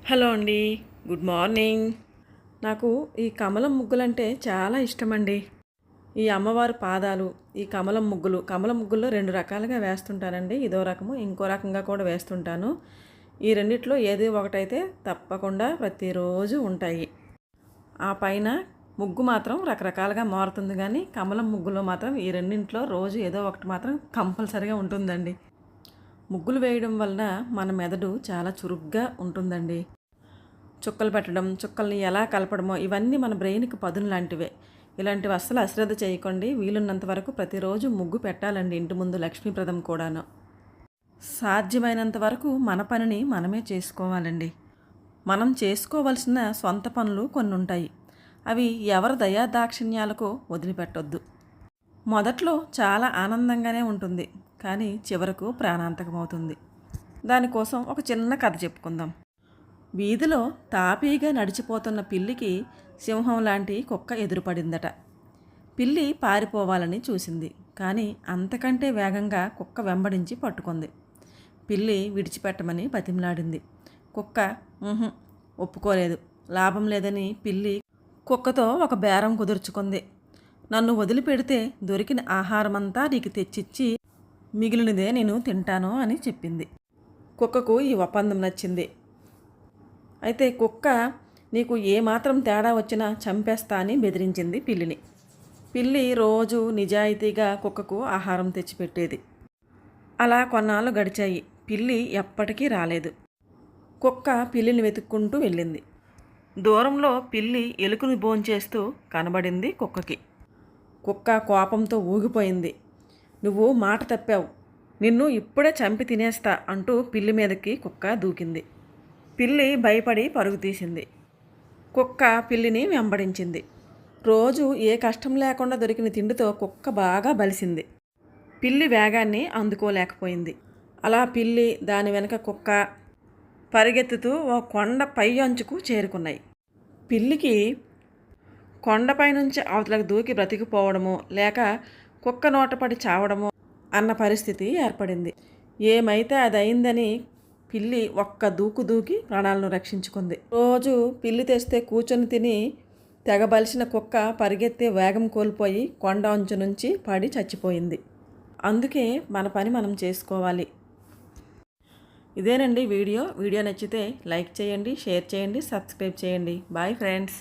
Hello అండి. Good morning. నాకు ఈ కమలం ముగ్గులంటే చాలా ఇష్టమండి. ఈ అమ్మవారి పాదాలు, ఈ కమలం ముగ్గుల్లో 2 రకాలుగా వేస్తుంటానండి. ఇదో రకము, ఇంకో రకంగా కూడా వేస్తుంటాను. ఈ రెండిట్లో ఏదో ఒకటైతే తప్పకుండా ప్రతిరోజు ఉంటాయి. ఆ పైన ముగ్గు మాత్రం రకరకాలుగా మారుతుంది కానీ, కమలం ముగ్గులో మాత్రం ఈ రెండింట్లో రోజు ఏదో ఒకటి మాత్రం కంపల్సరీగా ఉంటుందండి. ముగ్గులు వేయడం వలన మన మెదడు చాలా చురుగ్గా ఉంటుందండి. చుక్కలు పెట్టడం, చుక్కల్ని ఎలా కలపడమో ఇవన్నీ మన బ్రెయిన్‌కి పదును లాంటివే. ఇలాంటివి అస్సలు అశ్రద్ధ చేయకండి. వీలున్నంత వరకు ప్రతిరోజు ముగ్గు పెట్టాలండి ఇంటి ముందు లక్ష్మీప్రదం కూడాను. సాధ్యమైనంత వరకు మన పనిని మనమే చేసుకోవాలండి. మనం చేసుకోవలసిన సొంత పనులు కొన్నుంటాయి. అవి ఎవరి దయాదాక్షిణ్యాలకు వదిలిపెట్టొద్దు. మొదట్లో చాలా ఆనందంగానే ఉంటుంది. కానీ చివరకు ప్రాణాంతకమవుతుంది. దానికోసం ఒక చిన్న కథ చెప్పుకుందాం. వీధిలో తాపీగా నడిచిపోతున్న పిల్లికి సింహం లాంటి కుక్క ఎదురుపడిందట. పిల్లి పారిపోవాలని చూసింది, కానీ అంతకంటే వేగంగా కుక్క వెంబడించి పట్టుకుంది. పిల్లి విడిచిపెట్టమని బతిమలాడింది. కుక్క ఒప్పుకోలేదు. లాభం లేదని పిల్లి కుక్కతో ఒక బేరం కుదుర్చుకుంది. నన్ను వదిలిపెడితే దొరికిన ఆహారమంతా నీకు తెచ్చిచ్చి మిగిలినదే నేను తింటాను అని చెప్పింది. కుక్కకు ఈ ఒప్పందం నచ్చింది. అయితే కుక్క నీకు ఏమాత్రం తేడా వచ్చినా చంపేస్తా అని బెదిరించింది పిల్లిని. పిల్లి రోజు నిజాయితీగా కుక్కకు ఆహారం తెచ్చిపెట్టేది. అలా కొన్నాళ్ళు గడిచాయి. పిల్లి ఎప్పటికీ రాలేదు. కుక్క పిల్లిని వెతుక్కుంటూ వెళ్ళింది. దూరంలో పిల్లి ఎలుకను భోంచేస్తూ కనబడింది కుక్కకి. కుక్క కోపంతో ఊగిపోయింది. నువ్వు మాట తప్పావు, నిన్ను ఇప్పుడే చంపి తినేస్తా అంటూ పిల్లి మీదకి కుక్క దూకింది. పిల్లి భయపడి పరుగు తీసింది. కుక్క పిల్లిని వెంబడించింది. రోజు ఏ కష్టం లేకుండా దొరికిన తిండితో కుక్క బాగా బలిసింది. పిల్లి వేగాన్ని అందుకోలేకపోయింది. అలా పిల్లి, దాని వెనక కుక్క పరిగెత్తుతూ ఓ కొండ పై అంచుకు చేరుకున్నాయి. పిల్లికి కొండపై నుంచి అవతలకు దూకి బ్రతికిపోవడమో లేక కుక్క నోటపడి చావడమో అన్న పరిస్థితి ఏర్పడింది. ఏమైతే అది అయిందని పిల్లి ఒక్క దూకు దూకి ప్రాణాలను రక్షించుకుంది. రోజు పిల్లి తెస్తే కూర్చొని తిని తెగబలిసిన కుక్క పరిగెత్తే వేగం కోల్పోయి కొండ అంచు నుంచి పడి చచ్చిపోయింది. అందుకే మన పని మనం చేసుకోవాలి. ఇదేనండి వీడియో నచ్చితే లైక్ చేయండి, షేర్ చేయండి, సబ్స్క్రైబ్ చేయండి. Bye friends.